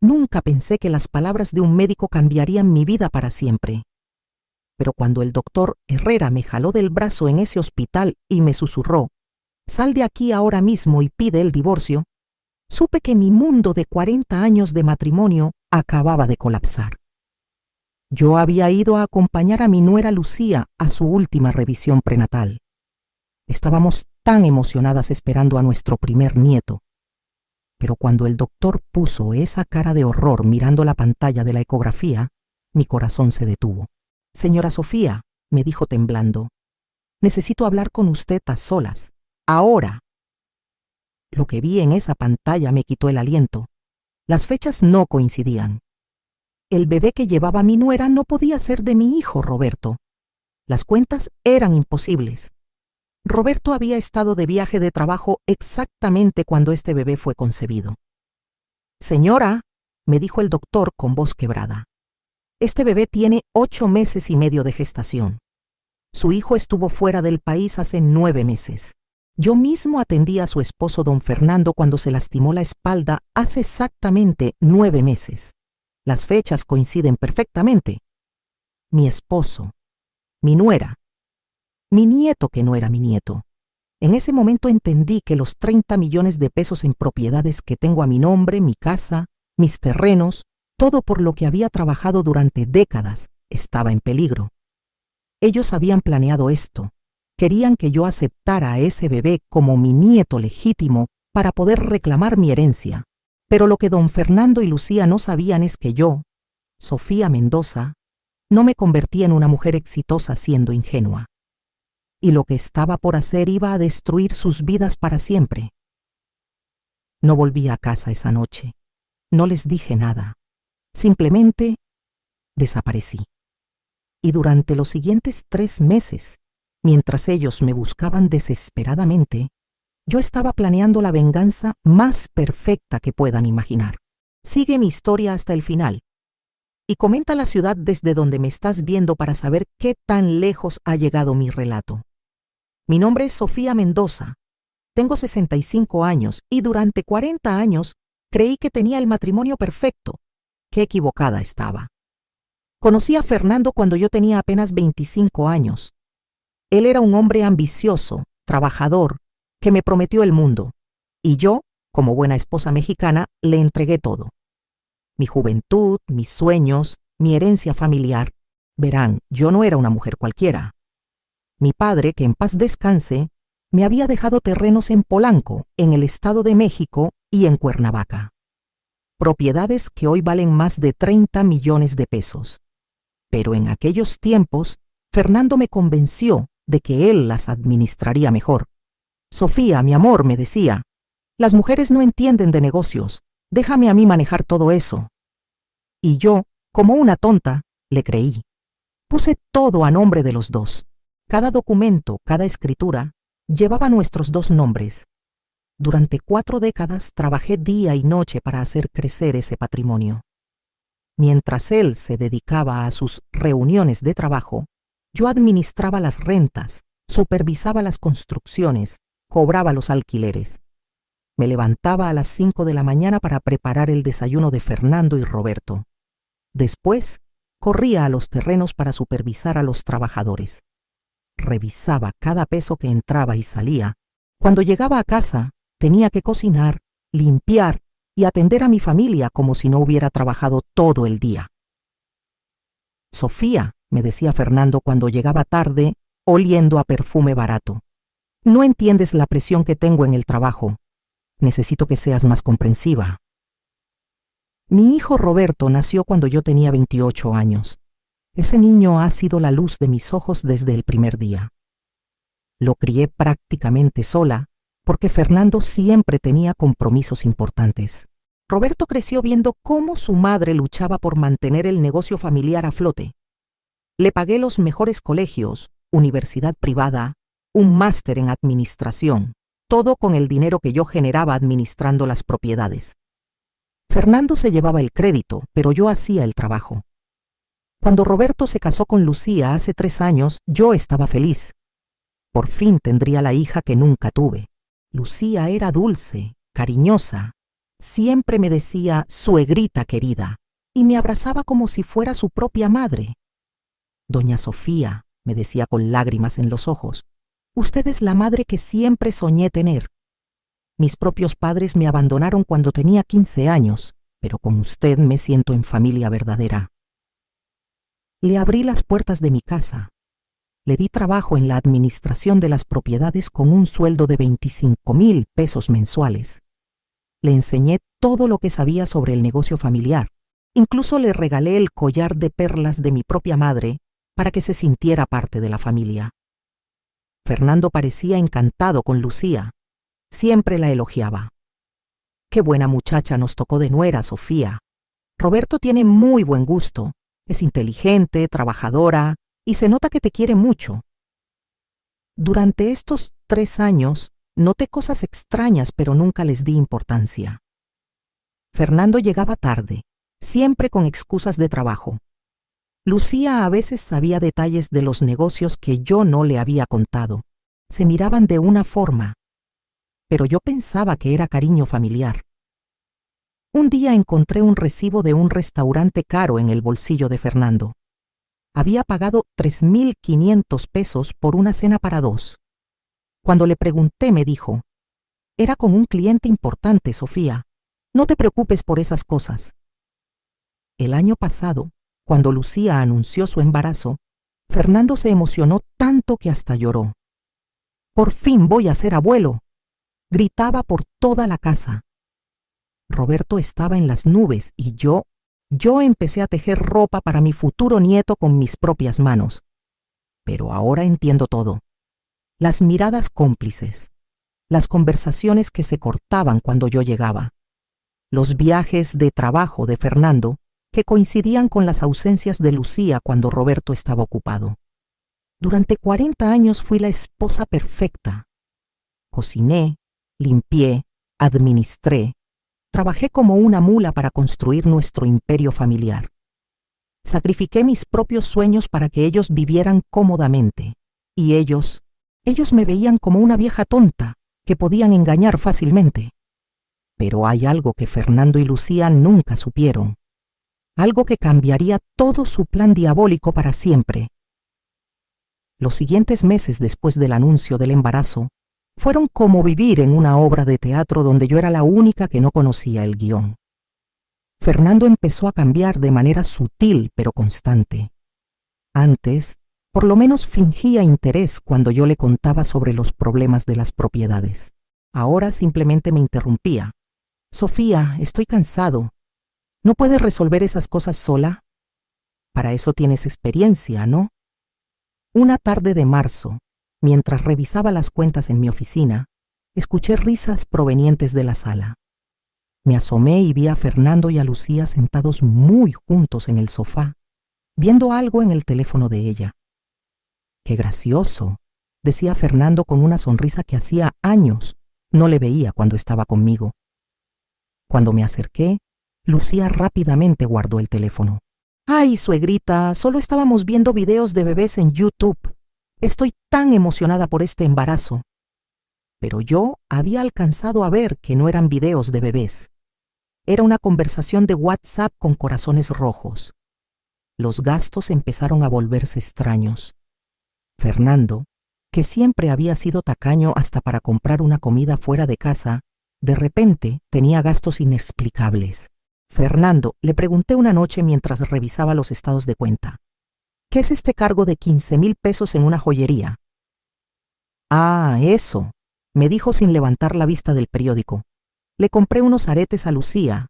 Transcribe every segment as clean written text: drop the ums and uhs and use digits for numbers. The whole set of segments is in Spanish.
Nunca pensé que las palabras de un médico cambiarían mi vida para siempre. Pero cuando el doctor Herrera me jaló del brazo en ese hospital y me susurró, «Sal de aquí ahora mismo y pide el divorcio», supe que mi mundo de 40 años de matrimonio acababa de colapsar. Yo había ido a acompañar a mi nuera Lucía a su última revisión prenatal. Estábamos tan emocionadas esperando a nuestro primer nieto. Pero cuando el doctor puso esa cara de horror mirando la pantalla de la ecografía, mi corazón se detuvo. «Señora Sofía», me dijo temblando, «necesito hablar con usted a solas, ahora». Lo que vi en esa pantalla me quitó el aliento. Las fechas no coincidían. El bebé que llevaba mi nuera no podía ser de mi hijo Roberto. Las cuentas eran imposibles. Roberto había estado de viaje de trabajo exactamente cuando este bebé fue concebido. «Señora», me dijo el doctor con voz quebrada, «este bebé tiene 8 meses y medio de gestación. Su hijo estuvo fuera del país hace 9 meses. Yo mismo atendí a su esposo don Fernando cuando se lastimó la espalda hace exactamente 9 meses. Las fechas coinciden perfectamente. Mi esposo, mi nuera, mi nieto que no era mi nieto». En ese momento entendí que los 30 millones de pesos en propiedades que tengo a mi nombre, mi casa, mis terrenos, todo por lo que había trabajado durante décadas, estaba en peligro. Ellos habían planeado esto. Querían que yo aceptara a ese bebé como mi nieto legítimo para poder reclamar mi herencia. Pero lo que don Fernando y Lucía no sabían es que yo, Sofía Mendoza, no me convertí en una mujer exitosa siendo ingenua. Y lo que estaba por hacer iba a destruir sus vidas para siempre. No volví a casa esa noche. No les dije nada. Simplemente desaparecí. Y durante los siguientes 3 meses, mientras ellos me buscaban desesperadamente, yo estaba planeando la venganza más perfecta que puedan imaginar. Sigue mi historia hasta el final. Y comenta la ciudad desde donde me estás viendo para saber qué tan lejos ha llegado mi relato. Mi nombre es Sofía Mendoza. Tengo 65 años y durante 40 años creí que tenía el matrimonio perfecto. Qué equivocada estaba. Conocí a Fernando cuando yo tenía apenas 25 años. Él era un hombre ambicioso, trabajador, que me prometió el mundo. Y yo, como buena esposa mexicana, le entregué todo. Mi juventud, mis sueños, mi herencia familiar. Verán, yo no era una mujer cualquiera. Mi padre, que en paz descanse, me había dejado terrenos en Polanco, en el Estado de México y en Cuernavaca. Propiedades que hoy valen más de 30 millones de pesos. Pero en aquellos tiempos, Fernando me convenció de que él las administraría mejor. «Sofía, mi amor», me decía, «las mujeres no entienden de negocios. Déjame a mí manejar todo eso». Y yo, como una tonta, le creí. Puse todo a nombre de los dos. Cada documento, cada escritura, llevaba nuestros 2 nombres. Durante 4 décadas trabajé día y noche para hacer crecer ese patrimonio. Mientras él se dedicaba a sus reuniones de trabajo, yo administraba las rentas, supervisaba las construcciones, cobraba los alquileres. Me levantaba a las 5 de la mañana para preparar el desayuno de Fernando y Roberto. Después, corría a los terrenos para supervisar a los trabajadores. Revisaba cada peso que entraba y salía. Cuando llegaba a casa, tenía que cocinar, limpiar y atender a mi familia como si no hubiera trabajado todo el día. «Sofía», me decía Fernando cuando llegaba tarde, oliendo a perfume barato, «no entiendes la presión que tengo en el trabajo. Necesito que seas más comprensiva». Mi hijo Roberto nació cuando yo tenía 28 años. Ese niño ha sido la luz de mis ojos desde el primer día. Lo crié prácticamente sola, porque Fernando siempre tenía compromisos importantes. Roberto creció viendo cómo su madre luchaba por mantener el negocio familiar a flote. Le pagué los mejores colegios, universidad privada, un máster en administración, todo con el dinero que yo generaba administrando las propiedades. Fernando se llevaba el crédito, pero yo hacía el trabajo. Cuando Roberto se casó con Lucía hace 3 años, yo estaba feliz. Por fin tendría la hija que nunca tuve. Lucía era dulce, cariñosa, Siempre me decía suegrita querida y me abrazaba como si fuera su propia madre. Doña Sofía, me decía con lágrimas en los ojos, usted es la madre que siempre soñé tener. Mis propios padres me abandonaron cuando tenía 15 años, pero con usted me siento en familia verdadera. Le abrí las puertas de mi casa. Le di trabajo en la administración de las propiedades con un sueldo de 25,000 pesos mensuales. Le enseñé todo lo que sabía sobre el negocio familiar. Incluso le regalé el collar de perlas de mi propia madre para que se sintiera parte de la familia. Fernando parecía encantado con Lucía. Siempre la elogiaba. Qué buena muchacha nos tocó de nuera, Sofía. Roberto tiene muy buen gusto. Es inteligente, trabajadora y se nota que te quiere mucho. Durante estos 3 años noté cosas extrañas, pero nunca les di importancia. Fernando llegaba tarde, siempre con excusas de trabajo. Lucía a veces sabía detalles de los negocios que yo no le había contado. Se miraban de una forma, pero yo pensaba que era cariño familiar. Un día encontré un recibo de un restaurante caro en el bolsillo de Fernando. Había pagado 3,500 pesos por una cena para 2. Cuando le pregunté, me dijo, era con un cliente importante, Sofía. No te preocupes por esas cosas. El año pasado, cuando Lucía anunció su embarazo, Fernando se emocionó tanto que hasta lloró. Por fin voy a ser abuelo, gritaba por toda la casa. Roberto estaba en las nubes y yo empecé a tejer ropa para mi futuro nieto con mis propias manos. Pero ahora entiendo todo. Las miradas cómplices, las conversaciones que se cortaban cuando yo llegaba, los viajes de trabajo de Fernando que coincidían con las ausencias de Lucía cuando Roberto estaba ocupado. Durante 40 años fui la esposa perfecta. Cociné, limpié, administré. Trabajé como una mula para construir nuestro imperio familiar. Sacrifiqué mis propios sueños para que ellos vivieran cómodamente. Y ellos me veían como una vieja tonta que podían engañar fácilmente. Pero hay algo que Fernando y Lucía nunca supieron. Algo que cambiaría todo su plan diabólico para siempre. Los siguientes meses después del anuncio del embarazo fueron como vivir en una obra de teatro donde yo era la única que no conocía el guión. Fernando empezó a cambiar de manera sutil pero constante. Antes, por lo menos fingía interés cuando yo le contaba sobre los problemas de las propiedades. Ahora simplemente me interrumpía. Sofía, estoy cansado. ¿No puedes resolver esas cosas sola? Para eso tienes experiencia, ¿no? Una tarde de marzo, mientras revisaba las cuentas en mi oficina, escuché risas provenientes de la sala. Me asomé y vi a Fernando y a Lucía sentados muy juntos en el sofá, viendo algo en el teléfono de ella. ¡Qué gracioso!, decía Fernando con una sonrisa que hacía años no le veía cuando estaba conmigo. Cuando me acerqué, Lucía rápidamente guardó el teléfono. ¡Ay, suegrita! Solo estábamos viendo videos de bebés en YouTube. Estoy tan emocionada por este embarazo. Pero yo había alcanzado a ver que no eran videos de bebés. Era una conversación de WhatsApp con corazones rojos. Los gastos empezaron a volverse extraños. Fernando, que siempre había sido tacaño hasta para comprar una comida fuera de casa, de repente tenía gastos inexplicables. Fernando, le pregunté una noche mientras revisaba los estados de cuenta. ¿Qué es este cargo de 15,000 pesos en una joyería? Ah, eso, me dijo sin levantar la vista del periódico. Le compré unos aretes a Lucía.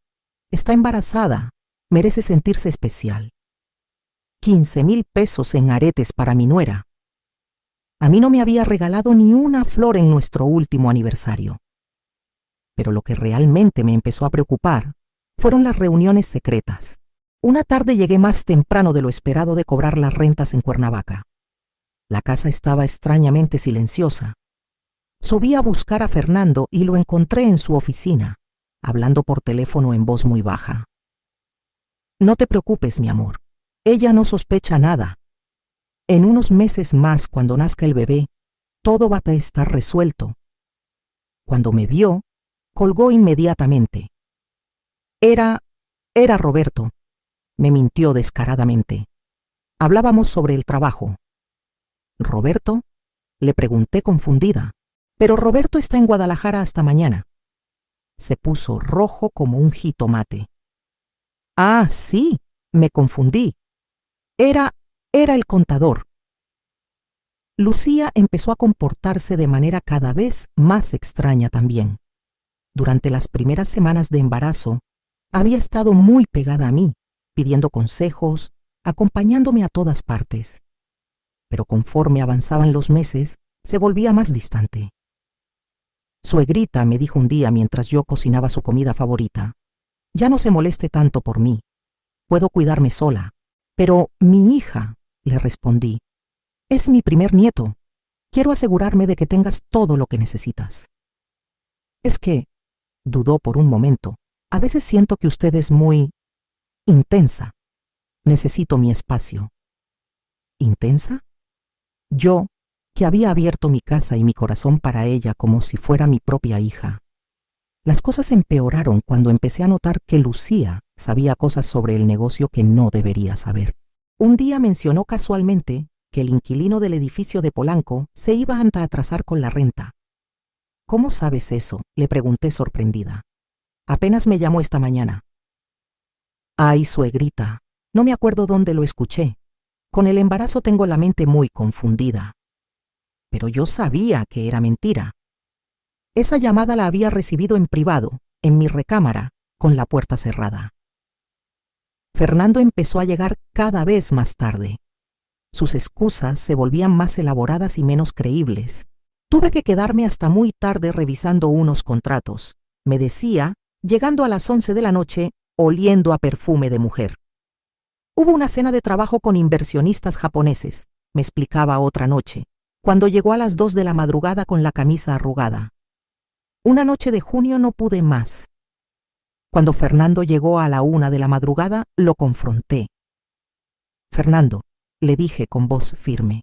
Está embarazada. Merece sentirse especial. 15,000 pesos en aretes para mi nuera. A mí no me había regalado ni una flor en nuestro último aniversario. Pero lo que realmente me empezó a preocupar fueron las reuniones secretas. Una tarde llegué más temprano de lo esperado de cobrar las rentas en Cuernavaca. La casa estaba extrañamente silenciosa. Subí a buscar a Fernando y lo encontré en su oficina, hablando por teléfono en voz muy baja. No te preocupes, mi amor. Ella no sospecha nada. En unos meses más, cuando nazca el bebé, todo va a estar resuelto. Cuando me vio, colgó inmediatamente. Era Roberto. Me mintió descaradamente. Hablábamos sobre el trabajo. ¿Roberto? Le pregunté confundida. Pero Roberto está en Guadalajara hasta mañana. Se puso rojo como un jitomate. Ah, sí, me confundí. Era el contador. Lucía empezó a comportarse de manera cada vez más extraña también. Durante las primeras semanas de embarazo, había estado muy pegada a mí, pidiendo consejos, acompañándome a todas partes. Pero conforme avanzaban los meses, se volvía más distante. Suegrita, me dijo un día mientras yo cocinaba su comida favorita, ya no se moleste tanto por mí. Puedo cuidarme sola. Pero mi hija, le respondí, es mi primer nieto. Quiero asegurarme de que tengas todo lo que necesitas. Es que, dudó por un momento, a veces siento que usted es muy intensa. Necesito mi espacio. ¿Intensa? Yo, que había abierto mi casa y mi corazón para ella como si fuera mi propia hija. Las cosas empeoraron cuando empecé a notar que Lucía sabía cosas sobre el negocio que no debería saber. Un día mencionó casualmente que el inquilino del edificio de Polanco se iba a atrasar con la renta. ¿Cómo sabes eso?, le pregunté sorprendida. Apenas me llamó esta mañana. Ay, suegrita, no me acuerdo dónde lo escuché. Con el embarazo tengo la mente muy confundida. Pero yo sabía que era mentira. Esa llamada la había recibido en privado, en mi recámara, con la puerta cerrada. Fernando empezó a llegar cada vez más tarde. Sus excusas se volvían más elaboradas y menos creíbles. Tuve que quedarme hasta muy tarde revisando unos contratos, me decía, llegando a las 11 de la noche, oliendo a perfume de mujer. Hubo una cena de trabajo con inversionistas japoneses, me explicaba otra noche, cuando llegó a las 2 de la madrugada con la camisa arrugada. Una noche de junio no pude más. Cuando Fernando llegó a la 1 de la madrugada, lo confronté. Fernando, le dije con voz firme,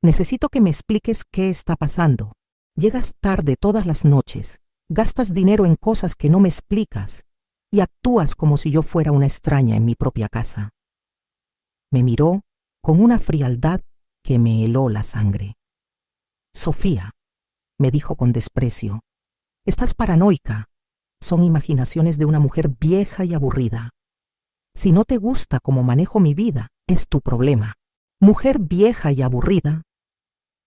necesito que me expliques qué está pasando. Llegas tarde todas las noches, gastas dinero en cosas que no me explicas y actúas como si yo fuera una extraña en mi propia casa. Me miró con una frialdad que me heló la sangre. Sofía, me dijo con desprecio, estás paranoica. Son imaginaciones de una mujer vieja y aburrida. Si no te gusta cómo manejo mi vida, es tu problema. Mujer vieja y aburrida.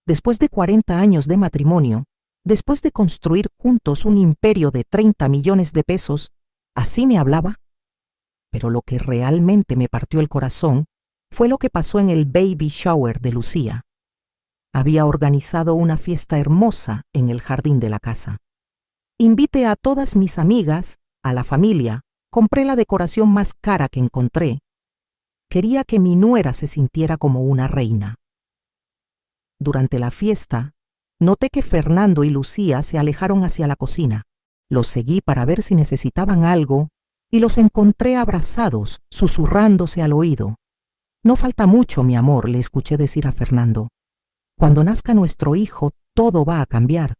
Después de 40 años de matrimonio, después de construir juntos un imperio de 30 millones de pesos, ¿así me hablaba? Pero lo que realmente me partió el corazón fue lo que pasó en el baby shower de Lucía. Había organizado una fiesta hermosa en el jardín de la casa. Invité a todas mis amigas, a la familia, compré la decoración más cara que encontré. Quería que mi nuera se sintiera como una reina. Durante la fiesta, noté que Fernando y Lucía se alejaron hacia la cocina. Los seguí para ver si necesitaban algo y los encontré abrazados, susurrándose al oído. No falta mucho, mi amor, le escuché decir a Fernando. Cuando nazca nuestro hijo, todo va a cambiar.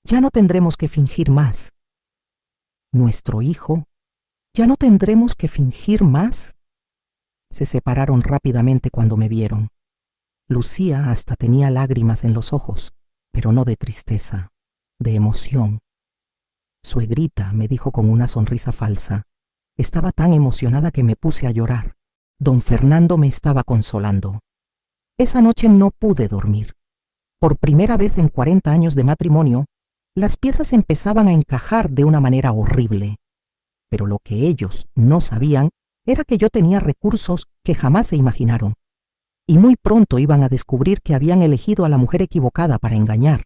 Ya no tendremos que fingir más. ¿Nuestro hijo? ¿Ya no tendremos que fingir más? Se separaron rápidamente cuando me vieron. Lucía hasta tenía lágrimas en los ojos, pero no de tristeza, de emoción. Suegrita, me dijo con una sonrisa falsa. Estaba tan emocionada que me puse a llorar. Don Fernando me estaba consolando. Esa noche no pude dormir. Por primera vez en 40 años de matrimonio, las piezas empezaban a encajar de una manera horrible. Pero lo que ellos no sabían era que yo tenía recursos que jamás se imaginaron. Y muy pronto iban a descubrir que habían elegido a la mujer equivocada para engañar.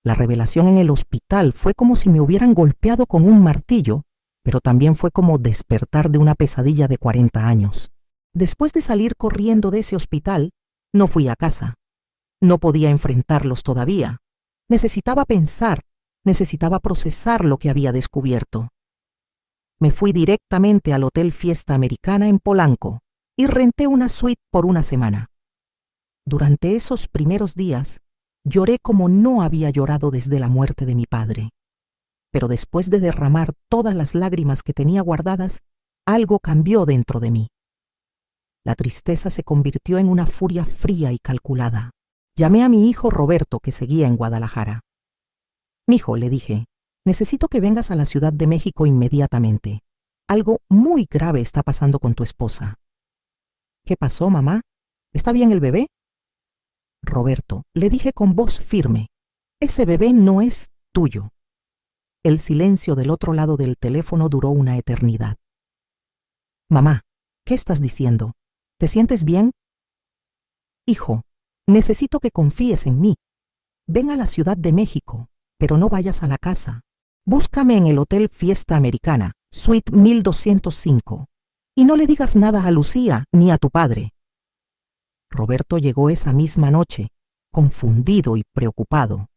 La revelación en el hospital fue como si me hubieran golpeado con un martillo, pero también fue como despertar de una pesadilla de 40 años. Después de salir corriendo de ese hospital, no fui a casa. No podía enfrentarlos todavía. Necesitaba pensar, necesitaba procesar lo que había descubierto. Me fui directamente al Hotel Fiesta Americana en Polanco y renté una suite por una semana. Durante esos primeros días, lloré como no había llorado desde la muerte de mi padre. Pero después de derramar todas las lágrimas que tenía guardadas, algo cambió dentro de mí. La tristeza se convirtió en una furia fría y calculada. Llamé a mi hijo Roberto, que seguía en Guadalajara. «Mijo», le dije, «necesito que vengas a la Ciudad de México inmediatamente. Algo muy grave está pasando con tu esposa». «¿Qué pasó, mamá? ¿Está bien el bebé?» «Roberto», le dije con voz firme, «ese bebé no es tuyo». El silencio del otro lado del teléfono duró una eternidad. «Mamá, ¿qué estás diciendo? ¿Te sientes bien?» «Hijo, necesito que confíes en mí. Ven a la Ciudad de México, pero no vayas a la casa. Búscame en el Hotel Fiesta Americana, Suite 1205, y no le digas nada a Lucía ni a tu padre». Roberto llegó esa misma noche, confundido y preocupado.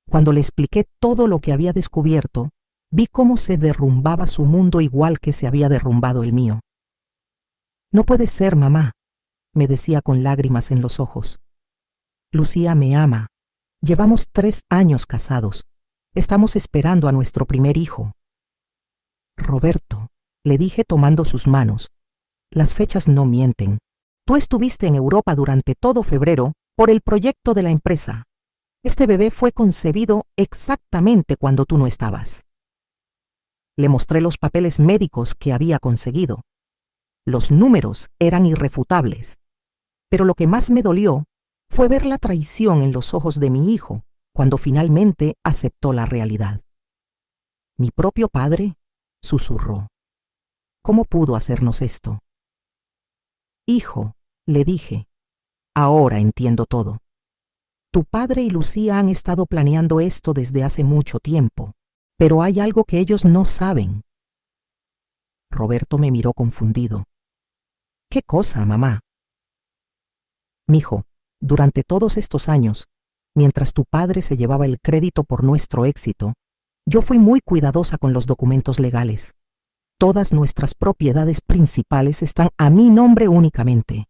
Cuando le expliqué todo lo que había descubierto, vi cómo se derrumbaba su mundo igual que se había derrumbado el mío. «No puede ser, mamá», me decía con lágrimas en los ojos. «Lucía me ama. Llevamos 3 años casados. Estamos esperando a nuestro primer hijo». «Roberto», le dije tomando sus manos, «las fechas no mienten. Tú estuviste en Europa durante todo febrero por el proyecto de la empresa. Este bebé fue concebido exactamente cuando tú no estabas». Le mostré los papeles médicos que había conseguido. Los números eran irrefutables. Pero lo que más me dolió fue ver la traición en los ojos de mi hijo cuando finalmente aceptó la realidad. «Mi propio padre», susurró. «¿Cómo pudo hacernos esto?» «Hijo», le dije, «ahora entiendo todo. Tu padre y Lucía han estado planeando esto desde hace mucho tiempo, pero hay algo que ellos no saben». Roberto me miró confundido. «¿Qué cosa, mamá?» «Mijo, durante todos estos años, mientras tu padre se llevaba el crédito por nuestro éxito, yo fui muy cuidadosa con los documentos legales. Todas nuestras propiedades principales están a mi nombre únicamente».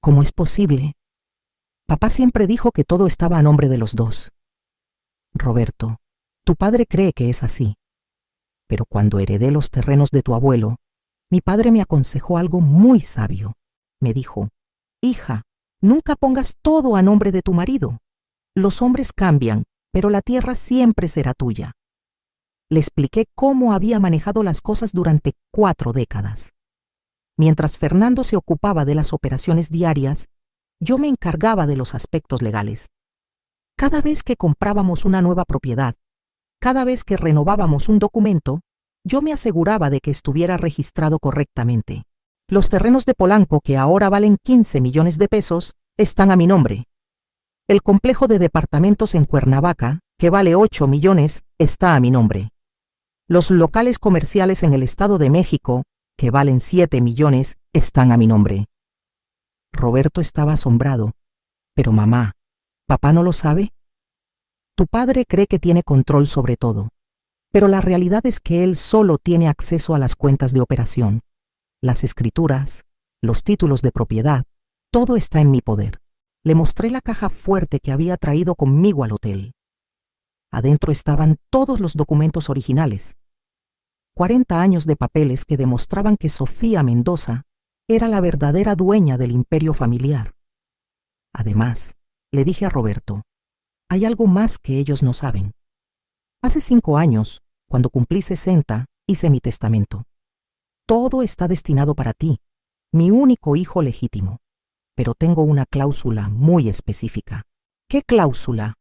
«¿Cómo es posible? Papá siempre dijo que todo estaba a nombre de los dos». «Roberto, tu padre cree que es así. Pero cuando heredé los terrenos de tu abuelo, mi padre me aconsejó algo muy sabio. Me dijo, «Hija, nunca pongas todo a nombre de tu marido. Los hombres cambian, pero la tierra siempre será tuya». Le expliqué cómo había manejado las cosas durante 4 décadas. Mientras Fernando se ocupaba de las operaciones diarias, yo me encargaba de los aspectos legales. Cada vez que comprábamos una nueva propiedad, cada vez que renovábamos un documento, yo me aseguraba de que estuviera registrado correctamente. Los terrenos de Polanco, que ahora valen 15 millones de pesos, están a mi nombre. El complejo de departamentos en Cuernavaca, que vale 8 millones, está a mi nombre. Los locales comerciales en el Estado de México, que valen 7 millones, están a mi nombre. Roberto estaba asombrado. «Pero mamá, ¿papá no lo sabe?» «Tu padre cree que tiene control sobre todo, pero la realidad es que él solo tiene acceso a las cuentas de operación. Las escrituras, los títulos de propiedad, todo está en mi poder». Le mostré la caja fuerte que había traído conmigo al hotel. Adentro estaban todos los documentos originales. 40 años de papeles que demostraban que Sofía Mendoza era la verdadera dueña del imperio familiar. Además, le dije a Roberto, hay algo más que ellos no saben. Hace 5 años, cuando cumplí 60, hice mi testamento. Todo está destinado para ti, mi único hijo legítimo. Pero tengo una cláusula muy específica. ¿Qué cláusula?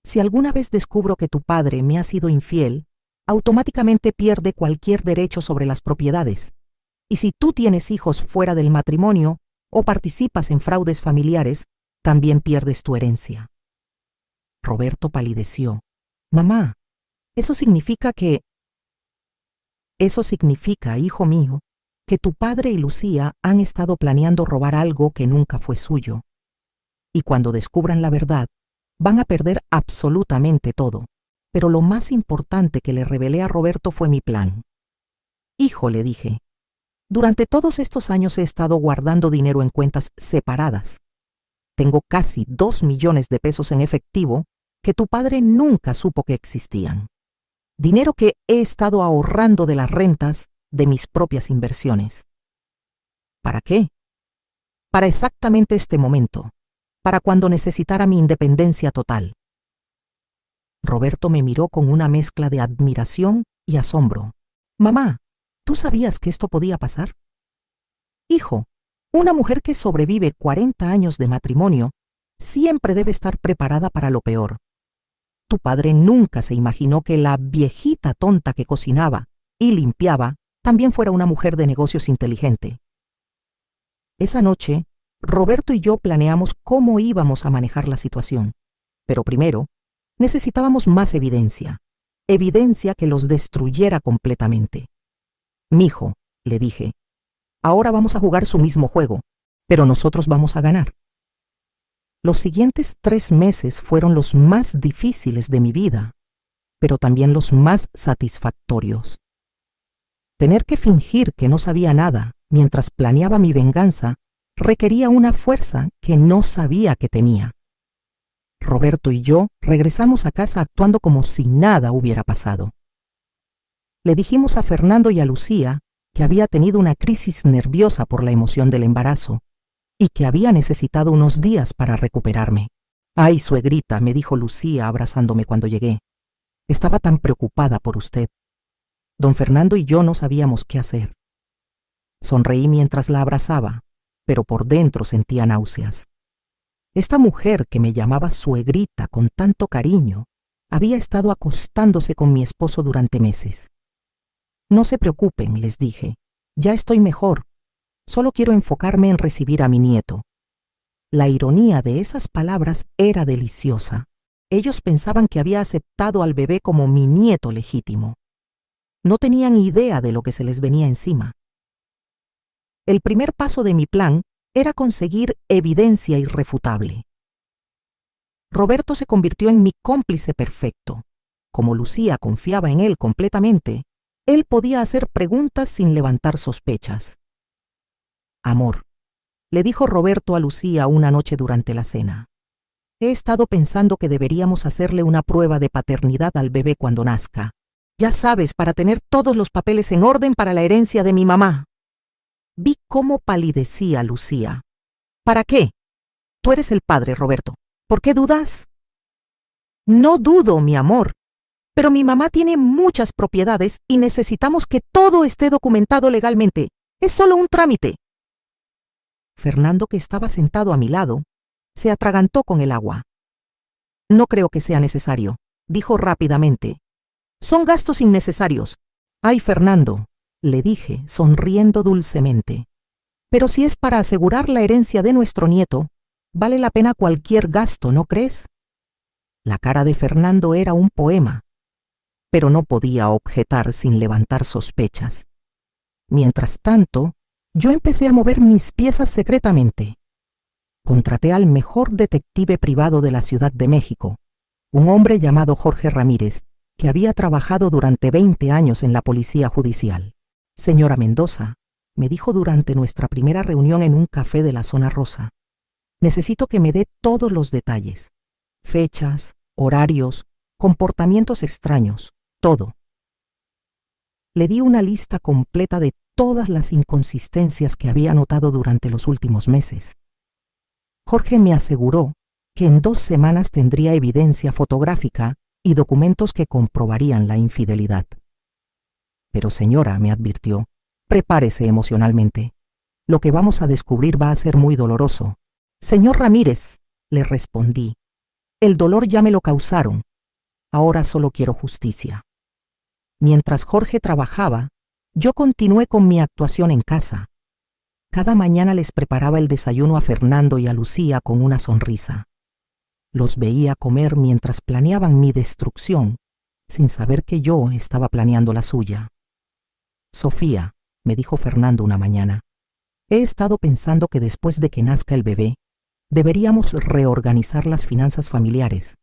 Si alguna vez descubro que tu padre me ha sido infiel, automáticamente pierde cualquier derecho sobre las propiedades. Y si tú tienes hijos fuera del matrimonio o participas en fraudes familiares, también pierdes tu herencia. Roberto palideció. Mamá, eso significa, hijo mío, que tu padre y Lucía han estado planeando robar algo que nunca fue suyo. Y cuando descubran la verdad, van a perder absolutamente todo. Pero lo más importante que le revelé a Roberto fue mi plan. Hijo, le dije, durante todos estos años he estado guardando dinero en cuentas separadas. Tengo casi 2 millones de pesos en efectivo que tu padre nunca supo que existían. Dinero que he estado ahorrando de las rentas de mis propias inversiones. ¿Para qué? Para exactamente este momento, para cuando necesitara mi independencia total. Roberto me miró con una mezcla de admiración y asombro. Mamá, ¿tú sabías que esto podía pasar? Hijo, una mujer que sobrevive 40 años de matrimonio siempre debe estar preparada para lo peor. Tu padre nunca se imaginó que la viejita tonta que cocinaba y limpiaba también fuera una mujer de negocios inteligente. Esa noche, Roberto y yo planeamos cómo íbamos a manejar la situación. Pero primero, necesitábamos más evidencia. Evidencia que los destruyera completamente. Mijo, le dije, ahora vamos a jugar su mismo juego, pero nosotros vamos a ganar. Los siguientes 3 meses fueron los más difíciles de mi vida, pero también los más satisfactorios. Tener que fingir que no sabía nada mientras planeaba mi venganza requería una fuerza que no sabía que tenía. Roberto y yo regresamos a casa actuando como si nada hubiera pasado. Le dijimos a Fernando y a Lucía que había tenido una crisis nerviosa por la emoción del embarazo y que había necesitado unos días para recuperarme. Ay, suegrita, me dijo Lucía abrazándome cuando llegué. Estaba tan preocupada por usted. Don Fernando y yo no sabíamos qué hacer. Sonreí mientras la abrazaba, pero por dentro sentía náuseas. Esta mujer que me llamaba suegrita con tanto cariño había estado acostándose con mi esposo durante meses. No se preocupen, les dije, ya estoy mejor. Solo quiero enfocarme en recibir a mi nieto. La ironía de esas palabras era deliciosa. Ellos pensaban que había aceptado al bebé como mi nieto legítimo. No tenían idea de lo que se les venía encima. El primer paso de mi plan era conseguir evidencia irrefutable. Roberto se convirtió en mi cómplice perfecto. Como Lucía confiaba en él completamente, él podía hacer preguntas sin levantar sospechas. Amor, le dijo Roberto a Lucía una noche durante la cena. He estado pensando que deberíamos hacerle una prueba de paternidad al bebé cuando nazca. Ya sabes, para tener todos los papeles en orden para la herencia de mi mamá. Vi cómo palidecía Lucía. ¿Para qué? Tú eres el padre, Roberto. ¿Por qué dudas? No dudo, mi amor. Pero mi mamá tiene muchas propiedades y necesitamos que todo esté documentado legalmente. Es solo un trámite. Fernando, que estaba sentado a mi lado, se atragantó con el agua. No creo que sea necesario, dijo rápidamente. Son gastos innecesarios. Ay, Fernando, le dije, sonriendo dulcemente. Pero si es para asegurar la herencia de nuestro nieto, vale la pena cualquier gasto, ¿no crees? La cara de Fernando era un poema, pero no podía objetar sin levantar sospechas. Mientras tanto, yo empecé a mover mis piezas secretamente. Contraté al mejor detective privado de la Ciudad de México, un hombre llamado Jorge Ramírez, que había trabajado durante 20 años en la policía judicial. Señora Mendoza, me dijo durante nuestra primera reunión en un café de la Zona Rosa, necesito que me dé todos los detalles, fechas, horarios, comportamientos extraños, todo. Le di una lista completa de todas las inconsistencias que había notado durante los últimos meses. Jorge me aseguró que en 2 semanas tendría evidencia fotográfica y documentos que comprobarían la infidelidad. Pero señora, me advirtió, prepárese emocionalmente. Lo que vamos a descubrir va a ser muy doloroso. Señor Ramírez, le respondí, el dolor ya me lo causaron. Ahora solo quiero justicia. Mientras Jorge trabajaba, yo continué con mi actuación en casa. Cada mañana les preparaba el desayuno a Fernando y a Lucía con una sonrisa. Los veía comer mientras planeaban mi destrucción, sin saber que yo estaba planeando la suya. Sofía, me dijo Fernando una mañana, he estado pensando que después de que nazca el bebé, deberíamos reorganizar las finanzas familiares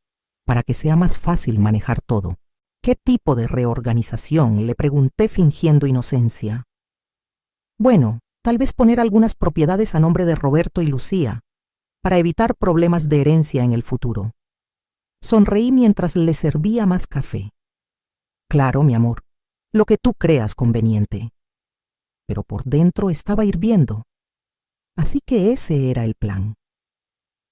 para que sea más fácil manejar todo. ¿Qué tipo de reorganización?, le pregunté fingiendo inocencia. Bueno, tal vez poner algunas propiedades a nombre de Roberto y Lucía, para evitar problemas de herencia en el futuro. Sonreí mientras le servía más café. Claro, mi amor, lo que tú creas conveniente. Pero por dentro estaba hirviendo. Así que ese era el plan.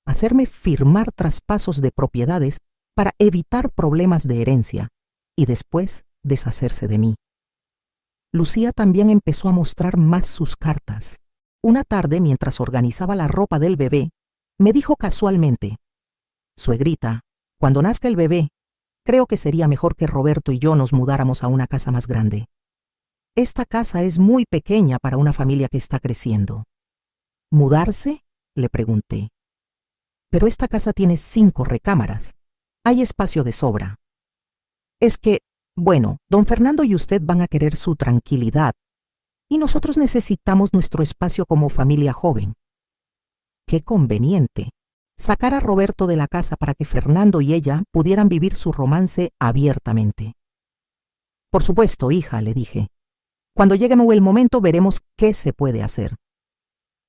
Hacerme firmar traspasos de propiedades para evitar problemas de herencia y después deshacerse de mí. Lucía también empezó a mostrar más sus cartas. Una tarde, mientras organizaba la ropa del bebé, me dijo casualmente: «Suegrita, cuando nazca el bebé, creo que sería mejor que Roberto y yo nos mudáramos a una casa más grande. Esta casa es muy pequeña para una familia que está creciendo». ¿Mudarse?, le pregunté. «Pero esta casa tiene 5 recámaras. Hay espacio de sobra. Es que, bueno, don Fernando y usted van a querer su tranquilidad, y nosotros necesitamos nuestro espacio como familia joven». Qué conveniente. Sacar a Roberto de la casa para que Fernando y ella pudieran vivir su romance abiertamente. «Por supuesto, hija», le dije. «Cuando llegue el momento veremos qué se puede hacer».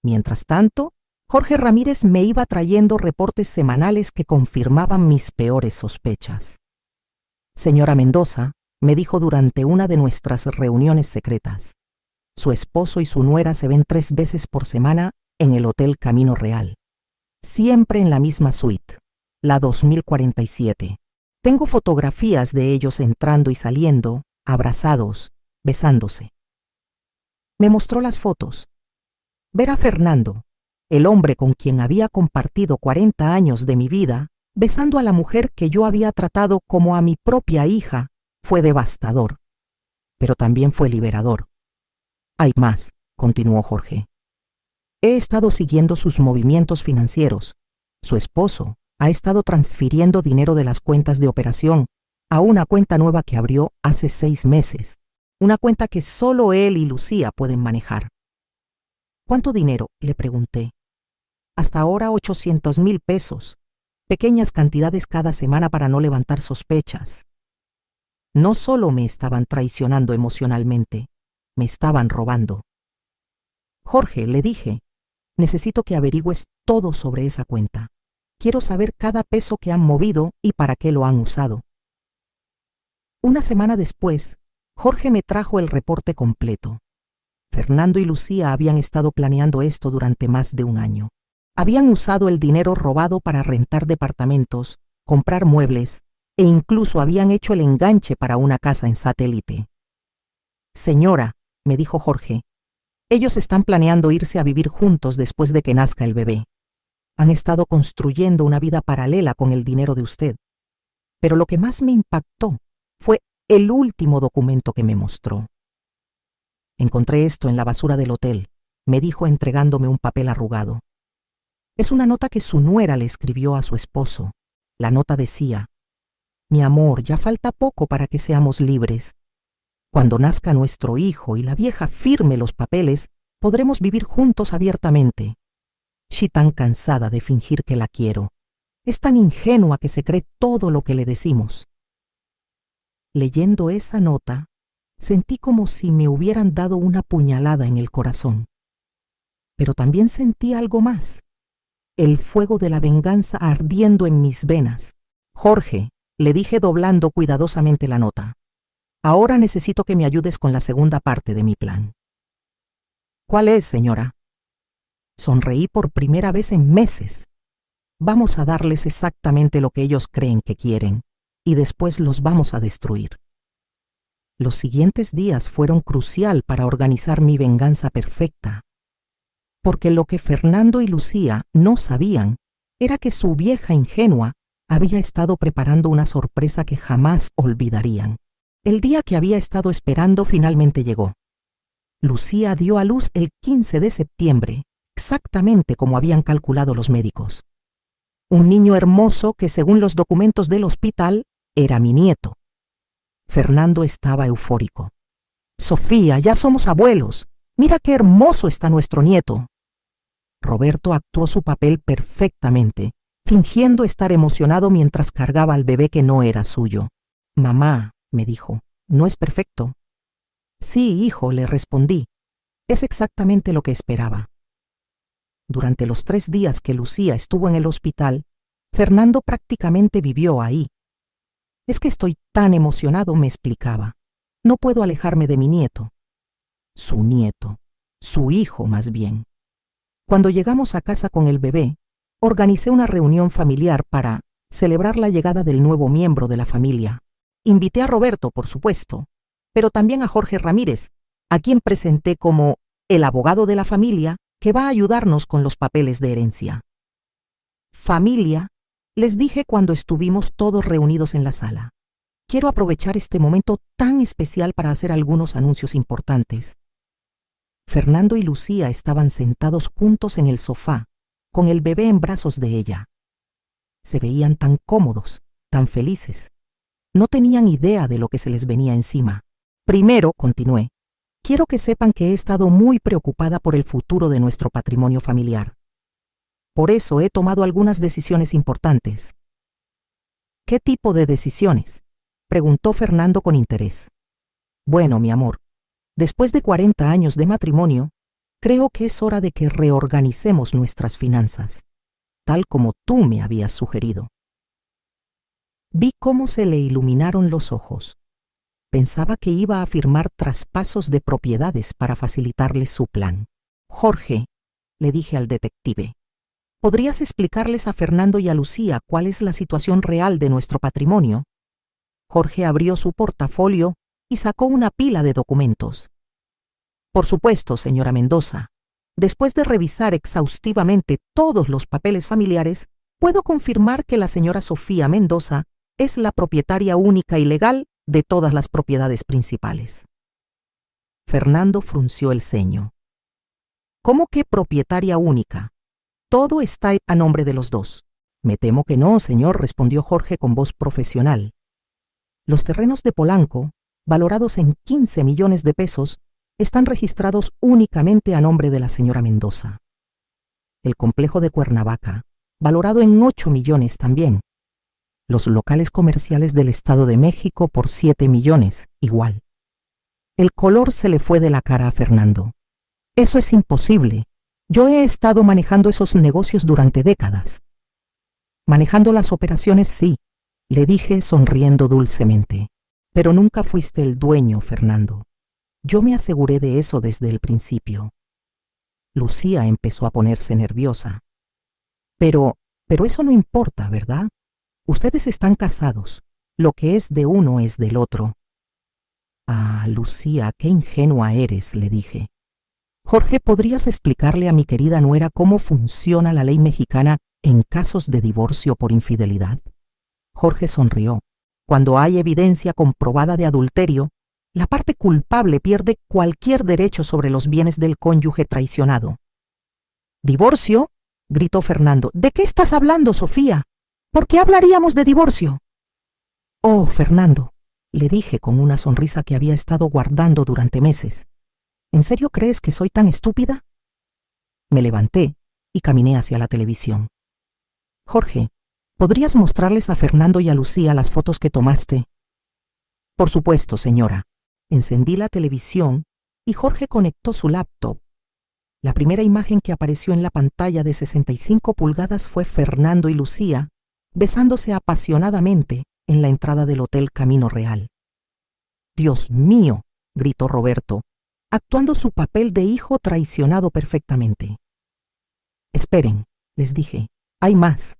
Mientras tanto, Jorge Ramírez me iba trayendo reportes semanales que confirmaban mis peores sospechas. «Señora Mendoza», me dijo durante una de nuestras reuniones secretas, «su esposo y su nuera se ven 3 veces por semana en el Hotel Camino Real. Siempre en la misma suite, la 2047. Tengo fotografías de ellos entrando y saliendo, abrazados, besándose». Me mostró las fotos. Ver a Fernando, el hombre con quien había compartido 40 años de mi vida, besando a la mujer que yo había tratado como a mi propia hija, fue devastador, pero también fue liberador. «Hay más», continuó Jorge. «He estado siguiendo sus movimientos financieros. Su esposo ha estado transfiriendo dinero de las cuentas de operación a una cuenta nueva que abrió hace 6 meses, una cuenta que solo él y Lucía pueden manejar». «¿Cuánto dinero?», le pregunté. «Hasta ahora 800,000 pesos, pequeñas cantidades cada semana para no levantar sospechas». No solo me estaban traicionando emocionalmente, me estaban robando. «Jorge», le dije, «necesito que averigües todo sobre esa cuenta. Quiero saber cada peso que han movido y para qué lo han usado». Una semana después, Jorge me trajo el reporte completo. Fernando y Lucía habían estado planeando esto durante más de un año. Habían usado el dinero robado para rentar departamentos, comprar muebles e incluso habían hecho el enganche para una casa en Satélite. «Señora», me dijo Jorge, «ellos están planeando irse a vivir juntos después de que nazca el bebé. Han estado construyendo una vida paralela con el dinero de usted». Pero lo que más me impactó fue el último documento que me mostró. «Encontré esto en la basura del hotel», me dijo entregándome un papel arrugado. Es una nota que su nuera le escribió a su esposo. La nota decía: «Mi amor, ya falta poco para que seamos libres. Cuando nazca nuestro hijo y la vieja firme los papeles, podremos vivir juntos abiertamente. She tan cansada de fingir que la quiero. Es tan ingenua que se cree todo lo que le decimos». Leyendo esa nota, sentí como si me hubieran dado una puñalada en el corazón. Pero también sentí algo más, el fuego de la venganza ardiendo en mis venas. «Jorge», le dije doblando cuidadosamente la nota, «ahora necesito que me ayudes con la segunda parte de mi plan». «¿Cuál es, señora?». Sonreí por primera vez en meses. «Vamos a darles exactamente lo que ellos creen que quieren, y después los vamos a destruir». Los siguientes días fueron crucial para organizar mi venganza perfecta, porque lo que Fernando y Lucía no sabían era que su vieja ingenua había estado preparando una sorpresa que jamás olvidarían. El día que había estado esperando finalmente llegó. Lucía dio a luz el 15 de septiembre, exactamente como habían calculado los médicos. Un niño hermoso que, según los documentos del hospital, era mi nieto. Fernando estaba eufórico. «Sofía, ya somos abuelos. Mira qué hermoso está nuestro nieto». Roberto actuó su papel perfectamente, fingiendo estar emocionado mientras cargaba al bebé que no era suyo. «Mamá», me dijo, «¿no es perfecto?». «Sí, hijo», le respondí. «Es exactamente lo que esperaba». Durante los 3 días que Lucía estuvo en el hospital, Fernando prácticamente vivió ahí. Es que estoy tan emocionado, me explicaba. No puedo alejarme de mi nieto. Su nieto, su hijo más bien. Cuando llegamos a casa con el bebé, organicé una reunión familiar para celebrar la llegada del nuevo miembro de la familia. Invité a Roberto, por supuesto, pero también a Jorge Ramírez, a quien presenté como el abogado de la familia que va a ayudarnos con los papeles de herencia. Familia, les dije cuando estuvimos todos reunidos en la sala. Quiero aprovechar este momento tan especial para hacer algunos anuncios importantes. Fernando y Lucía estaban sentados juntos en el sofá, con el bebé en brazos de ella. Se veían tan cómodos, tan felices. No tenían idea de lo que se les venía encima. Primero, continué, quiero que sepan que he estado muy preocupada por el futuro de nuestro patrimonio familiar. Por eso he tomado algunas decisiones importantes. ¿Qué tipo de decisiones?, preguntó Fernando con interés. Bueno, mi amor, después de 40 años de matrimonio, creo que es hora de que reorganicemos nuestras finanzas, tal como tú me habías sugerido. Vi cómo se le iluminaron los ojos. Pensaba que iba a firmar traspasos de propiedades para facilitarle su plan. Jorge, le dije al detective, ¿podrías explicarles a Fernando y a Lucía cuál es la situación real de nuestro patrimonio? Jorge abrió su portafolio y sacó una pila de documentos. Por supuesto, señora Mendoza. Después de revisar exhaustivamente todos los papeles familiares, puedo confirmar que la señora Sofía Mendoza es la propietaria única y legal de todas las propiedades principales. Fernando frunció el ceño. ¿Cómo que propietaria única? Todo está a nombre de los dos. Me temo que no, señor, respondió Jorge con voz profesional. Los terrenos de Polanco, valorados en 15 millones de pesos, están registrados únicamente a nombre de la señora Mendoza. El complejo de Cuernavaca, valorado en 8 millones también. Los locales comerciales del Estado de México por 7 millones, igual. El color se le fue de la cara a Fernando. Eso es imposible. Yo he estado manejando esos negocios durante décadas. Manejando las operaciones, sí, le dije sonriendo dulcemente. Pero nunca fuiste el dueño, Fernando. Yo me aseguré de eso desde el principio. Lucía empezó a ponerse nerviosa. Pero eso no importa, ¿verdad? Ustedes están casados. Lo que es de uno es del otro. Ah, Lucía, qué ingenua eres, le dije. Jorge, ¿podrías explicarle a mi querida nuera cómo funciona la ley mexicana en casos de divorcio por infidelidad? Jorge sonrió. Cuando hay evidencia comprobada de adulterio, la parte culpable pierde cualquier derecho sobre los bienes del cónyuge traicionado. ¿Divorcio?, gritó Fernando. ¿De qué estás hablando, Sofía? ¿Por qué hablaríamos de divorcio? Oh, Fernando, le dije con una sonrisa que había estado guardando durante meses. ¿En serio crees que soy tan estúpida? Me levanté y caminé hacia la televisión. Jorge, ¿podrías mostrarles a Fernando y a Lucía las fotos que tomaste? Por supuesto, señora. Encendí la televisión y Jorge conectó su laptop. La primera imagen que apareció en la pantalla de 65 pulgadas fue Fernando y Lucía besándose apasionadamente en la entrada del Hotel Camino Real. «Dios mío», gritó Roberto, actuando su papel de hijo traicionado perfectamente. «Esperen», les dije, «hay más».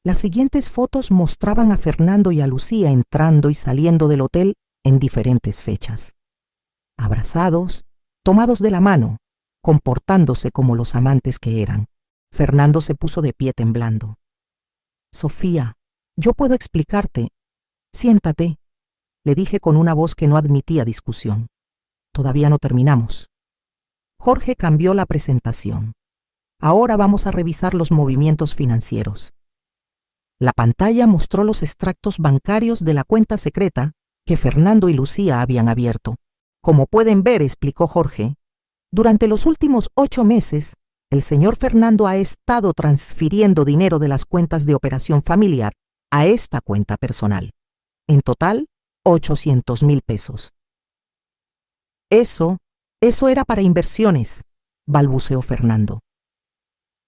Las siguientes fotos mostraban a Fernando y a Lucía entrando y saliendo del hotel en diferentes fechas. Abrazados, tomados de la mano, comportándose como los amantes que eran. Fernando se puso de pie temblando. «Sofía, yo puedo explicarte. Siéntate», le dije con una voz que no admitía discusión. «Todavía no terminamos». Jorge cambió la presentación. «Ahora vamos a revisar los movimientos financieros». La pantalla mostró los extractos bancarios de la cuenta secreta que Fernando y Lucía habían abierto. «Como pueden ver», explicó Jorge, «durante los últimos 8 meses, el señor Fernando ha estado transfiriendo dinero de las cuentas de operación familiar a esta cuenta personal. En total, 800,000 pesos. Eso era para inversiones», balbuceó Fernando.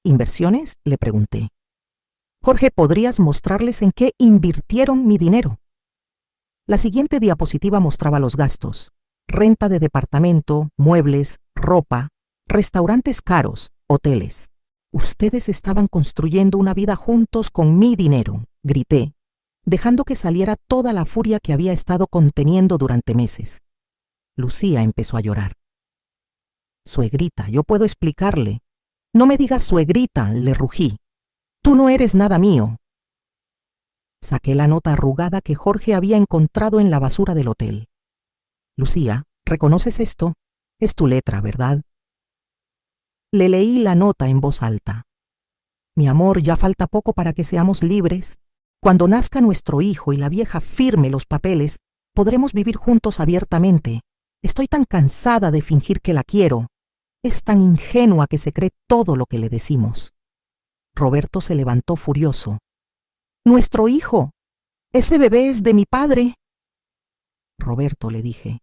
«¿Inversiones?», le pregunté. Jorge, ¿podrías mostrarles en qué invirtieron mi dinero? La siguiente diapositiva mostraba los gastos: renta de departamento, muebles, ropa, restaurantes caros, hoteles. Ustedes estaban construyendo una vida juntos con mi dinero, grité, dejando que saliera toda la furia que había estado conteniendo durante meses. Lucía empezó a llorar. Suegrita, yo puedo explicarle. No me digas suegrita, le rugí. Tú no eres nada mío. Saqué la nota arrugada que Jorge había encontrado en la basura del hotel. Lucía, ¿reconoces esto? Es tu letra, ¿verdad? Le leí la nota en voz alta. Mi amor, ya falta poco para que seamos libres. Cuando nazca nuestro hijo y la vieja firme los papeles, podremos vivir juntos abiertamente. Estoy tan cansada de fingir que la quiero. Es tan ingenua que se cree todo lo que le decimos. Roberto se levantó furioso. ¡Nuestro hijo! ¡Ese bebé es de mi padre! Roberto, le dije,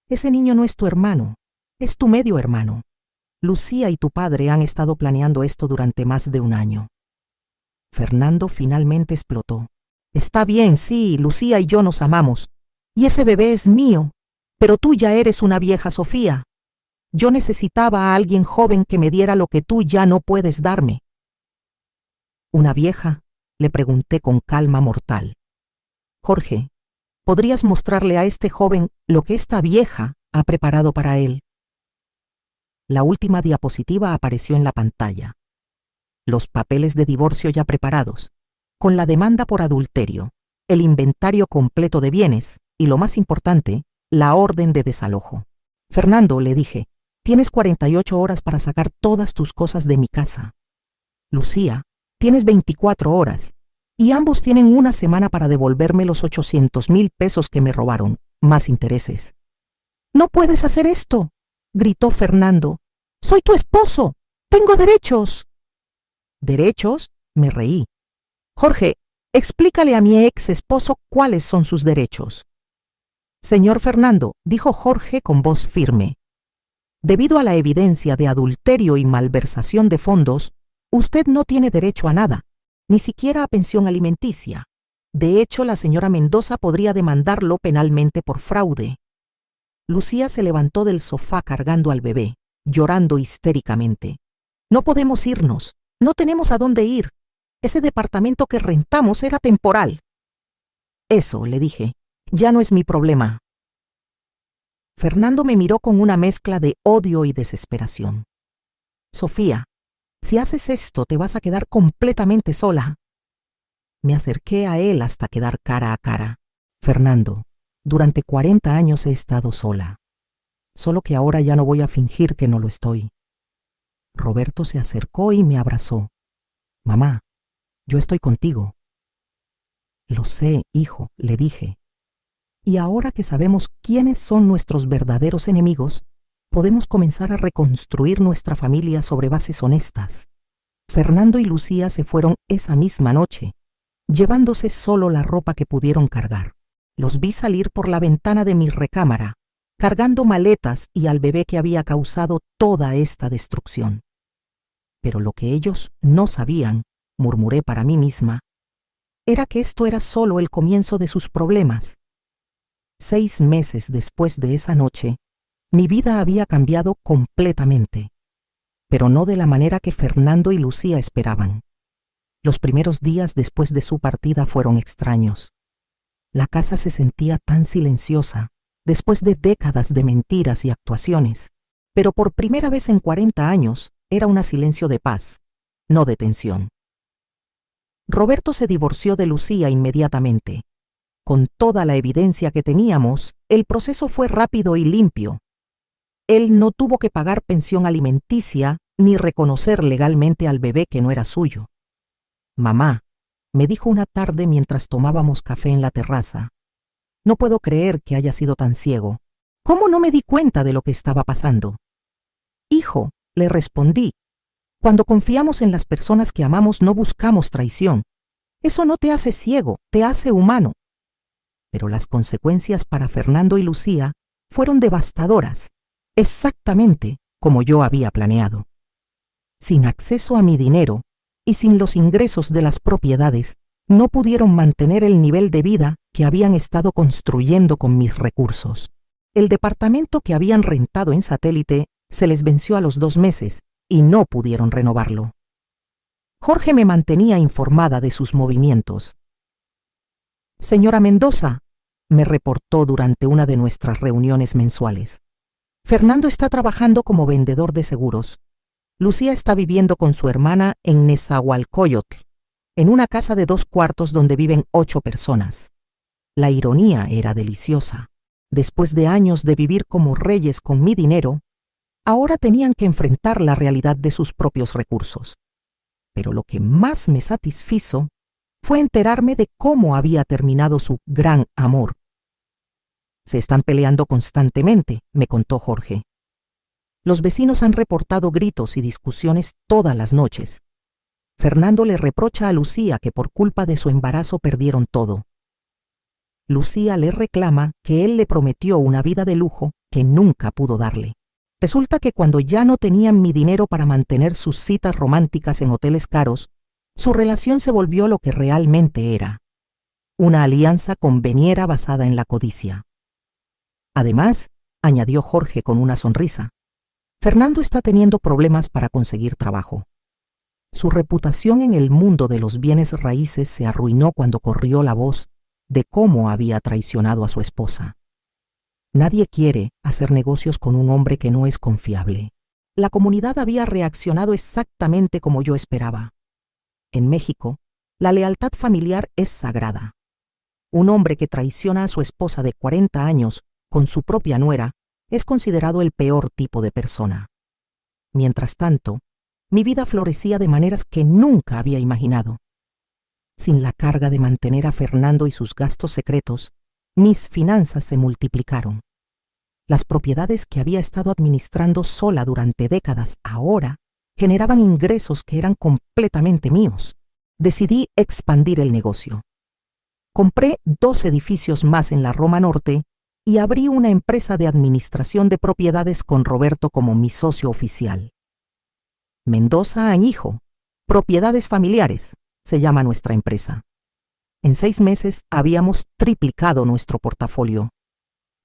ese niño no es tu hermano, es tu medio hermano. Lucía y tu padre han estado planeando esto durante más de un año. Fernando finalmente explotó. Está bien, sí, Lucía y yo nos amamos. Y ese bebé es mío. Pero tú ya eres una vieja, Sofía. Yo necesitaba a alguien joven que me diera lo que tú ya no puedes darme. ¿Una vieja? Le pregunté con calma mortal. Jorge, ¿podrías mostrarle a este joven lo que esta vieja ha preparado para él? La última diapositiva apareció en la pantalla. Los papeles de divorcio ya preparados, con la demanda por adulterio, el inventario completo de bienes y, lo más importante, la orden de desalojo. Fernando, le dije, tienes 48 horas para sacar todas tus cosas de mi casa. Lucía, tienes 24 horas y ambos tienen una semana para devolverme los 800,000 pesos que me robaron, más intereses. ¡No puedes hacer esto!, gritó Fernando. ¡Soy tu esposo! ¡Tengo derechos! ¿Derechos?, me reí. Jorge, explícale a mi ex esposo cuáles son sus derechos. Señor Fernando, dijo Jorge con voz firme, debido a la evidencia de adulterio y malversación de fondos, usted no tiene derecho a nada, ni siquiera a pensión alimenticia. De hecho, la señora Mendoza podría demandarlo penalmente por fraude. Lucía se levantó del sofá cargando al bebé, llorando histéricamente. No podemos irnos, no tenemos a dónde ir. Ese departamento que rentamos era temporal. Eso, le dije, ya no es mi problema. Fernando me miró con una mezcla de odio y desesperación. Sofía, si haces esto te vas a quedar completamente sola. Me acerqué a él hasta quedar cara a cara. Fernando, durante 40 años he estado sola. Solo que ahora ya no voy a fingir que no lo estoy. Roberto se acercó y me abrazó. Mamá, yo estoy contigo. Lo sé, hijo, le dije. Y ahora que sabemos quiénes son nuestros verdaderos enemigos, podemos comenzar a reconstruir nuestra familia sobre bases honestas. Fernando y Lucía se fueron esa misma noche, llevándose solo la ropa que pudieron cargar. Los vi salir por la ventana de mi recámara, cargando maletas y al bebé que había causado toda esta destrucción. Pero lo que ellos no sabían, murmuré para mí misma, era que esto era solo el comienzo de sus problemas. 6 meses después de esa noche, mi vida había cambiado completamente, pero no de la manera que Fernando y Lucía esperaban. Los primeros días después de su partida fueron extraños. La casa se sentía tan silenciosa, después de décadas de mentiras y actuaciones, pero por primera vez en 40 años era un silencio de paz, no de tensión. Roberto se divorció de Lucía inmediatamente. Con toda la evidencia que teníamos, el proceso fue rápido y limpio. Él no tuvo que pagar pensión alimenticia ni reconocer legalmente al bebé que no era suyo. Mamá, me dijo una tarde mientras tomábamos café en la terraza, no puedo creer que haya sido tan ciego. ¿Cómo no me di cuenta de lo que estaba pasando? Hijo, le respondí, cuando confiamos en las personas que amamos no buscamos traición. Eso no te hace ciego, te hace humano. Pero las consecuencias para Fernando y Lucía fueron devastadoras, exactamente como yo había planeado. Sin acceso a mi dinero y sin los ingresos de las propiedades, no pudieron mantener el nivel de vida que habían estado construyendo con mis recursos. El departamento que habían rentado en Satélite se les venció a los 2 meses y no pudieron renovarlo. Jorge me mantenía informada de sus movimientos. «Señora Mendoza», me reportó durante una de nuestras reuniones mensuales, «Fernando está trabajando como vendedor de seguros. Lucía está viviendo con su hermana en Nezahualcóyotl, en una casa de 2 cuartos donde viven 8 personas. La ironía era deliciosa. Después de años de vivir como reyes con mi dinero, ahora tenían que enfrentar la realidad de sus propios recursos. Pero lo que más me satisfizo fue enterarme de cómo había terminado su gran amor. Se están peleando constantemente, me contó Jorge. Los vecinos han reportado gritos y discusiones todas las noches. Fernando le reprocha a Lucía que por culpa de su embarazo perdieron todo. Lucía le reclama que él le prometió una vida de lujo que nunca pudo darle. Resulta que cuando ya no tenían mi dinero para mantener sus citas románticas en hoteles caros, su relación se volvió lo que realmente era: una alianza conveniera basada en la codicia. Además, añadió Jorge con una sonrisa, Fernando está teniendo problemas para conseguir trabajo. Su reputación en el mundo de los bienes raíces se arruinó cuando corrió la voz de cómo había traicionado a su esposa. Nadie quiere hacer negocios con un hombre que no es confiable. La comunidad había reaccionado exactamente como yo esperaba. En México, la lealtad familiar es sagrada. Un hombre que traiciona a su esposa de 40 años con su propia nuera es considerado el peor tipo de persona. Mientras tanto, mi vida florecía de maneras que nunca había imaginado. Sin la carga de mantener a Fernando y sus gastos secretos, mis finanzas se multiplicaron. Las propiedades que había estado administrando sola durante décadas ahora generaban ingresos que eran completamente míos. Decidí expandir el negocio. Compré 2 edificios más en la Roma Norte y abrí una empresa de administración de propiedades con Roberto como mi socio oficial. Mendoza Añijo, Propiedades Familiares, se llama nuestra empresa. En 6 meses habíamos triplicado nuestro portafolio.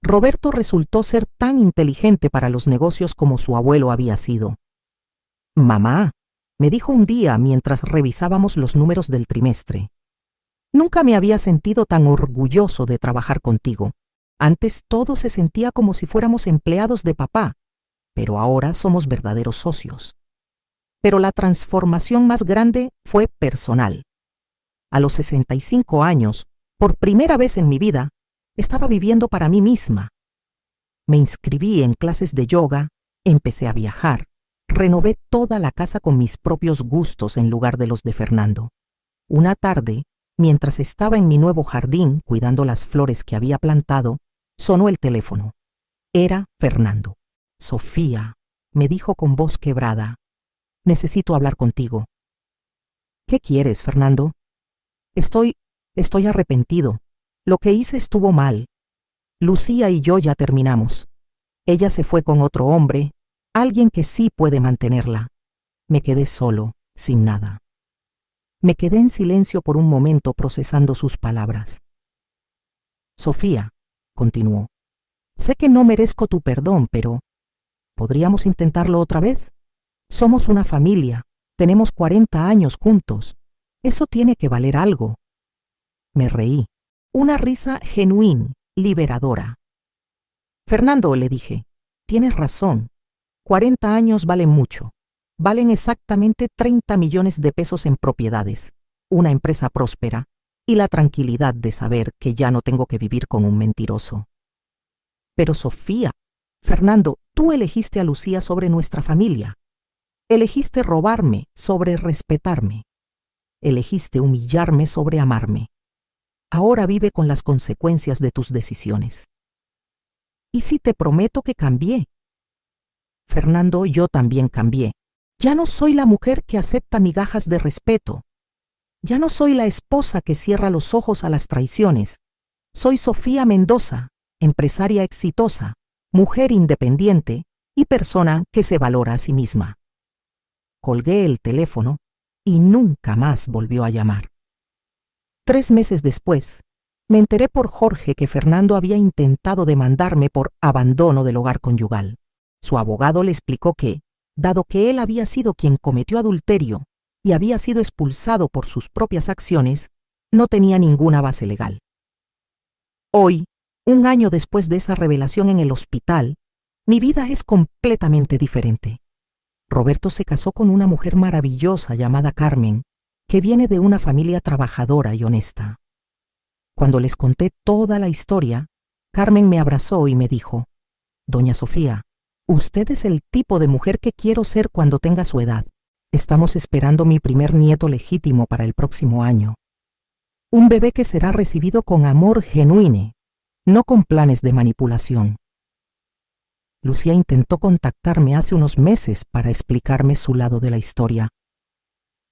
Roberto resultó ser tan inteligente para los negocios como su abuelo había sido. «Mamá», me dijo un día mientras revisábamos los números del trimestre, «nunca me había sentido tan orgulloso de trabajar contigo. Antes todo se sentía como si fuéramos empleados de papá, pero ahora somos verdaderos socios». Pero la transformación más grande fue personal. A los 65 años, por primera vez en mi vida, estaba viviendo para mí misma. Me inscribí en clases de yoga, empecé a viajar, renové toda la casa con mis propios gustos en lugar de los de Fernando. Una tarde, mientras estaba en mi nuevo jardín cuidando las flores que había plantado, sonó el teléfono. Era Fernando. «Sofía», me dijo con voz quebrada, «necesito hablar contigo». «¿Qué quieres, Fernando?» Estoy arrepentido. Lo que hice estuvo mal. Lucía y yo ya terminamos. Ella se fue con otro hombre, alguien que sí puede mantenerla. Me quedé solo, sin nada». Me quedé en silencio por un momento procesando sus palabras. «Sofía», continuó, «sé que no merezco tu perdón, pero ¿podríamos intentarlo otra vez? Somos una familia, tenemos 40 años juntos. Eso tiene que valer algo». Me reí. Una risa genuina, liberadora. «Fernando», le dije, «tienes razón. 40 años valen mucho. Valen exactamente 30 millones de pesos en propiedades, una empresa próspera y la tranquilidad de saber que ya no tengo que vivir con un mentiroso». «Pero Sofía, Fernando, tú elegiste a Lucía sobre nuestra familia. Elegiste robarme sobre respetarme. Elegiste humillarme sobre amarme. Ahora vive con las consecuencias de tus decisiones». «¿Y si te prometo que cambié?» «Fernando, yo también cambié. Ya no soy la mujer que acepta migajas de respeto. Ya no soy la esposa que cierra los ojos a las traiciones. Soy Sofía Mendoza, empresaria exitosa, mujer independiente y persona que se valora a sí misma». Colgué el teléfono y nunca más volvió a llamar. 3 meses después, me enteré por Jorge que Fernando había intentado demandarme por abandono del hogar conyugal. Su abogado le explicó que, dado que él había sido quien cometió adulterio y había sido expulsado por sus propias acciones, no tenía ninguna base legal. Hoy, 1 año después de esa revelación en el hospital, mi vida es completamente diferente. Roberto se casó con una mujer maravillosa llamada Carmen, que viene de una familia trabajadora y honesta. Cuando les conté toda la historia, Carmen me abrazó y me dijo: «Doña Sofía, usted es el tipo de mujer que quiero ser cuando tenga su edad. Estamos esperando mi primer nieto legítimo para el próximo año. Un bebé que será recibido con amor genuino, no con planes de manipulación». Lucía intentó contactarme hace unos meses para explicarme su lado de la historia.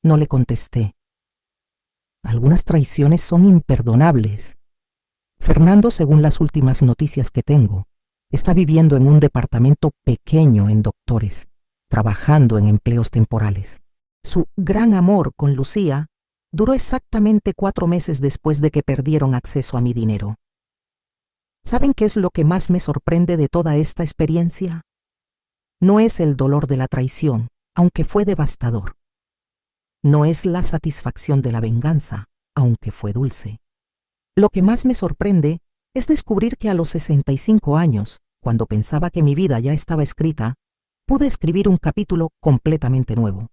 No le contesté. Algunas traiciones son imperdonables. Fernando, según las últimas noticias que tengo, está viviendo en un departamento pequeño en Doctores, trabajando en empleos temporales. Su gran amor con Lucía duró exactamente 4 meses después de que perdieron acceso a mi dinero. ¿Saben qué es lo que más me sorprende de toda esta experiencia? No es el dolor de la traición, aunque fue devastador. No es la satisfacción de la venganza, aunque fue dulce. Lo que más me sorprende es descubrir que a los 65 años, cuando pensaba que mi vida ya estaba escrita, pude escribir un capítulo completamente nuevo.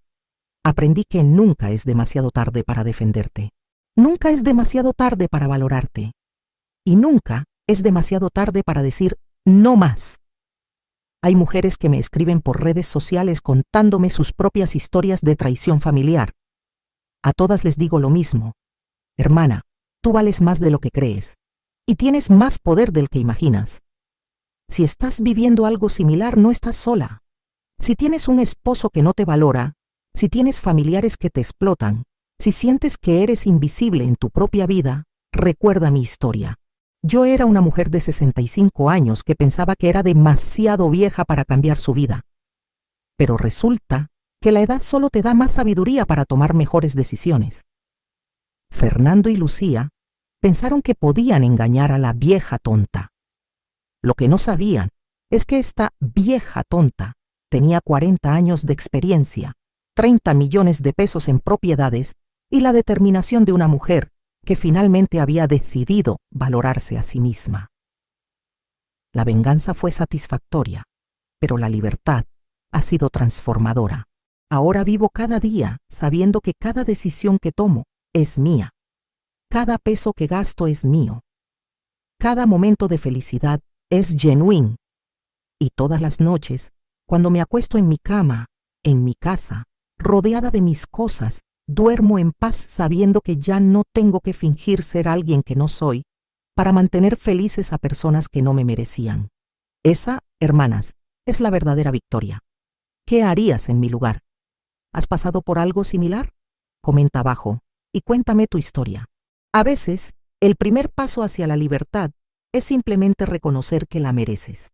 Aprendí que nunca es demasiado tarde para defenderte. Nunca es demasiado tarde para valorarte. Y nunca es demasiado tarde para decir no más. Hay mujeres que me escriben por redes sociales contándome sus propias historias de traición familiar. A todas les digo lo mismo: hermana, tú vales más de lo que crees y tienes más poder del que imaginas. Si estás viviendo algo similar, no estás sola. Si tienes un esposo que no te valora, si tienes familiares que te explotan, si sientes que eres invisible en tu propia vida, recuerda mi historia. Yo era una mujer de 65 años que pensaba que era demasiado vieja para cambiar su vida. Pero resulta que la edad solo te da más sabiduría para tomar mejores decisiones. Fernando y Lucía pensaron que podían engañar a la vieja tonta. Lo que no sabían es que esta vieja tonta tenía 40 años de experiencia, 30 millones de pesos en propiedades y la determinación de una mujer que finalmente había decidido valorarse a sí misma. La venganza fue satisfactoria, pero la libertad ha sido transformadora. Ahora vivo cada día sabiendo que cada decisión que tomo es mía. Cada peso que gasto es mío. Cada momento de felicidad es genuino. Y todas las noches, cuando me acuesto en mi cama, en mi casa, rodeada de mis cosas, duermo en paz sabiendo que ya no tengo que fingir ser alguien que no soy para mantener felices a personas que no me merecían. Esa, hermanas, es la verdadera victoria. ¿Qué harías en mi lugar? ¿Has pasado por algo similar? Comenta abajo y cuéntame tu historia. A veces, el primer paso hacia la libertad es simplemente reconocer que la mereces.